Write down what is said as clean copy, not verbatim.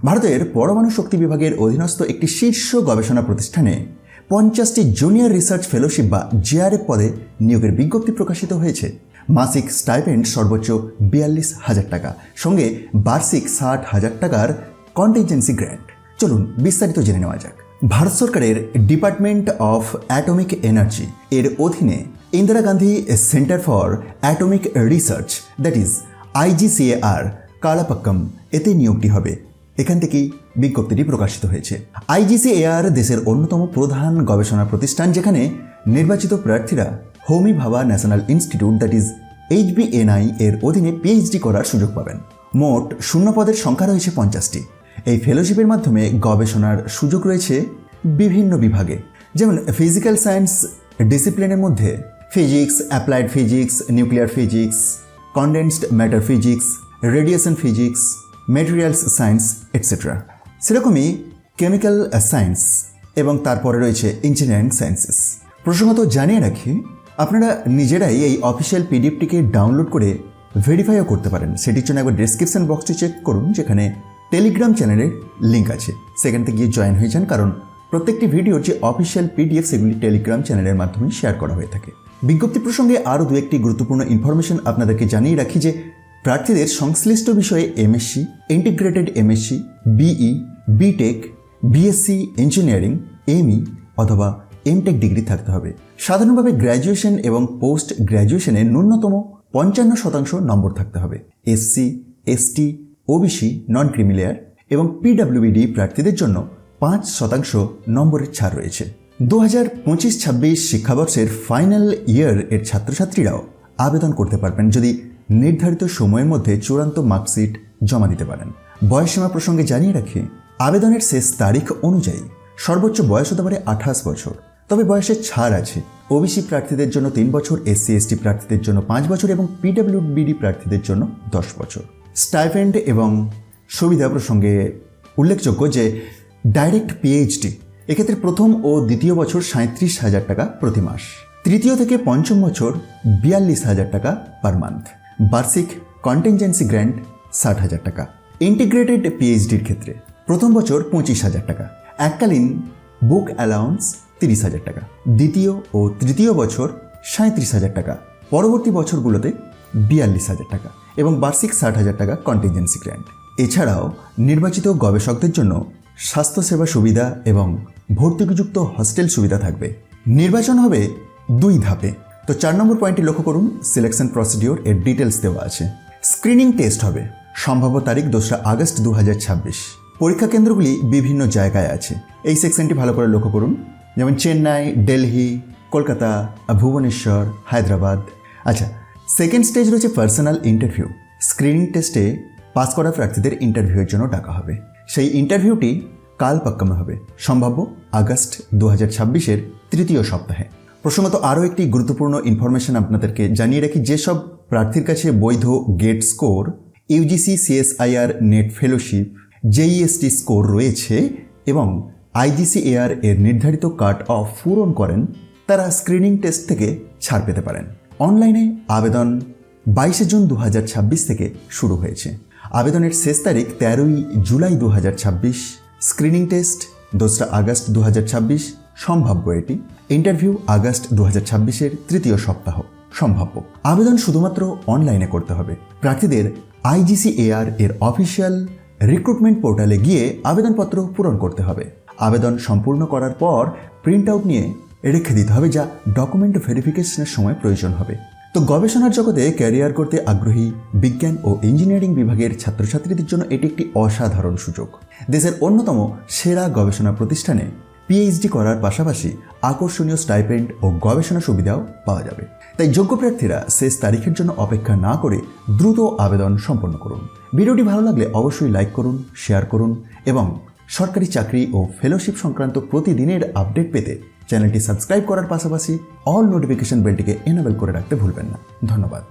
ভারতের পরমাণু শক্তি বিভাগের অধীনস্থ একটি শীর্ষ গবেষণা প্রতিষ্ঠানে 50টি জুনিয়র রিসার্চ ফেলোশিপ বা জিআরএফ পদে নিয়োগের বিজ্ঞপ্তি প্রকাশিত হয়েছে। মাসিক স্টাইপেন্ড সর্বোচ্চ 42,000 টাকা, সঙ্গে বার্ষিক 60,000 টাকার কন্টিনজেন্সি গ্র্যান্ট। চলুন বিস্তারিত জেনে নেওয়া যাক। ভারত সরকারের ডিপার্টমেন্ট অফ অ্যাটমিক এনার্জি এর অধীনে Indira Gandhi centre for atomic research that is IGCAR Kalpakkam এতে নিয়োগটি হবে। এখান থেকেই বিজ্ঞপ্তিটি প্রকাশিত হয়েছে। IGCAR দেশের অন্যতম প্রধান গবেষণা প্রতিষ্ঠান, যেখানে নির্বাচিত প্রার্থীরা হোমি ভাবা national institute that is HBNI এর অধীনে PhD করার সুযোগ পাবেন। মোট শূন্য পদের সংখ্যা রয়েছে 50টি। এই ফেলোশিপের মাধ্যমে গবেষণার সুযোগ রয়েছে বিভিন্ন বিভাগে, যেমন ফিজিক্যাল সায়েন্স ডিসিপ্লিনের মধ্যে physics, applied physics, nuclear physics, condensed matter physics, radiation physics, materials science etcetera. সেরকমই কেমিক্যাল সায়েন্স এবং তারপরে রয়েছে ইঞ্জিনিয়ারিং সায়েন্সেস। প্রসঙ্গত জানিয়ে রাখি, আপনারা নিজেরাই এই অফিসিয়াল পিডিএফটিকে ডাউনলোড করে ভেরিফাইও করতে পারেন। সেটির জন্য একবার ডেসক্রিপশন বক্সটি চেক করুন, যেখানে টেলিগ্রাম চ্যানেলের লিঙ্ক আছে। সেখান থেকে গিয়ে জয়েন হয়ে যান, কারণ প্রত্যেকটি ভিডিওর যে অফিসিয়াল পিডিএফ সেগুলি টেলিগ্রাম চ্যানেলের মাধ্যমে শেয়ার করা হয়ে থাকে। বিজ্ঞপ্তি প্রসঙ্গে আরও দু একটি গুরুত্বপূর্ণ ইনফরমেশন আপনাদেরকে জানিয়ে রাখি যে প্রার্থীদের সংশ্লিষ্ট বিষয়ে MSc, integrated MSc, BE, BTech, BSc engineering, ME অথবা MTech ডিগ্রি থাকতে হবে। সাধারণভাবে গ্র্যাজুয়েশন এবং পোস্ট গ্র্যাজুয়েশনে ন্যূনতম 55% নম্বর থাকতে হবে। SC, ST, OBC, নন ক্রিমিলেয়ার এবং PWD প্রার্থীদের জন্য 5% নম্বরের ছাড় রয়েছে। 2025-26 শিক্ষাবর্ষের ফাইনাল ইয়ার এর ছাত্রছাত্রীরাও আবেদন করতে পারবেন যদি নির্ধারিত সময়ের মধ্যে চূড়ান্ত মার্কশিট জমা দিতে পারেন। বয়সসীমা প্রসঙ্গে জানিয়ে রাখি, আবেদনের শেষ তারিখ অনুযায়ী সর্বোচ্চ বয়স হতে পারে 28 বছর, তবে বয়সের ছাড় আছে। OBC প্রার্থীদের জন্য 3 বছর, SC ST প্রার্থীদের জন্য 5 বছর এবং PWD প্রার্থীদের জন্য 10 বছর। স্টাইপেন্ড এবং সুবিধা প্রসঙ্গে উল্লেখযোগ্য যে ডাইরেক্ট PhD এক্ষেত্রে প্রথম ও দ্বিতীয় বছর 37,000 টাকা প্রতি মাস, তৃতীয় থেকে পঞ্চম বছর 42,000 টাকা পার মান্থ, বার্ষিক কন্টিনজেন্সি গ্র্যান্ট 60,000 টাকা। ইন্টিগ্রেটেড PhDর ক্ষেত্রে প্রথম বছর 25,000 টাকা, এককালীন বুক অ্যালাউন্স 30,000 টাকা, দ্বিতীয় ও তৃতীয় বছর 37,000 টাকা, পরবর্তী বছরগুলোতে 42,000 টাকা এবং বার্ষিক 60,000 টাকা কন্টিনজেন্সি গ্র্যান্ট। এছাড়াও নির্বাচিত গবেষকদের জন্য স্বাস্থ্যসেবা সুবিধা এবং ভর্তুকিযুক্ত হস্টেল সুবিধা থাকবে। নির্বাচন হবে 2 ধাপে। তো 4 নম্বর পয়েন্টটি লক্ষ্য করুন, সিলেকশন প্রসিডিওর এর ডিটেলস দেওয়া আছে। স্ক্রিনিং টেস্ট হবে, সম্ভাব্য তারিখ 2রা আগস্ট 2026। পরীক্ষা কেন্দ্রগুলি বিভিন্ন জায়গায় আছে। এই সেকশনটি ভালো করে লক্ষ্য করুন, যেমন চেন্নাই, দিল্লি, কলকাতা, ভুবনেশ্বর, হায়দ্রাবাদ। আচ্ছা, সেকেন্ড স্টেজ রয়েছে পার্সোনাল ইন্টারভিউ। স্ক্রিনিং টেস্টে পাস করা প্রার্থীদের ইন্টারভিউয়ের জন্য ডাকা হবে। সেই ইন্টারভিউটি কালপাক্কামে হবে, সম্ভাব্য আগস্ট 2026-এর তৃতীয় সপ্তাহে। প্রসঙ্গত আরও একটি গুরুত্বপূর্ণ ইনফরমেশন আপনাদেরকে জানিয়ে রাখি, যেসব প্রার্থীর কাছে বৈধ GATE score, UGC CSIR NET fellowship, JEST score রয়েছে এবং IGCAR এর নির্ধারিত কাট অফ পূরণ করেন, তারা স্ক্রিনিং টেস্ট থেকে ছাড় পেতে পারেন। অনলাইনে আবেদন 22 জুন 2026 থেকে শুরু হয়েছে। আবেদনের শেষ তারিখ 13 জুলাই 2026। স্ক্রিনিং টেস্ট 2রা আগস্ট 2026 সম্ভাব্য এটি। ইন্টারভিউ আগস্ট 2026-এর তৃতীয় সপ্তাহ সম্ভাব্য। আবেদন শুধুমাত্র অনলাইনে করতে হবে। প্রার্থীদের IGCAR এর অফিসিয়াল রিক্রুটমেন্ট পোর্টালে গিয়ে আবেদনপত্র পূরণ করতে হবে। আবেদন সম্পূর্ণ করার পর প্রিন্ট আউট নিয়ে রেখে দিতে হবে, যা ডকুমেন্ট ভেরিফিকেশনের সময় প্রয়োজন হবে। তো গবেষণার জগতে ক্যারিয়ার করতে আগ্রহী বিজ্ঞান ও ইঞ্জিনিয়ারিং বিভাগের ছাত্রছাত্রীদের জন্য এটি একটি অসাধারণ সুযোগ। দেশের অন্যতম সেরা গবেষণা প্রতিষ্ঠানে PhD করার পাশাপাশি আকর্ষণীয় স্টাইপেন্ড ও গবেষণা সুবিধাও পাওয়া যাবে। তাই যোগ্য প্রার্থীরা শেষ তারিখের জন্য অপেক্ষা না করে দ্রুত আবেদন সম্পন্ন করুন। ভিডিওটি ভালো লাগলে অবশ্যই লাইক করুন, শেয়ার করুন এবং সরকারি চাকরি ও ফেলোশিপ সংক্রান্ত প্রতিদিনের আপডেট পেতে চ্যানেলটি সাবস্ক্রাইব করার পাশাপাশি অল নোটিফিকেশন বেলটিকে এনেবল করে রাখতে ভুলবেন না। ধন্যবাদ।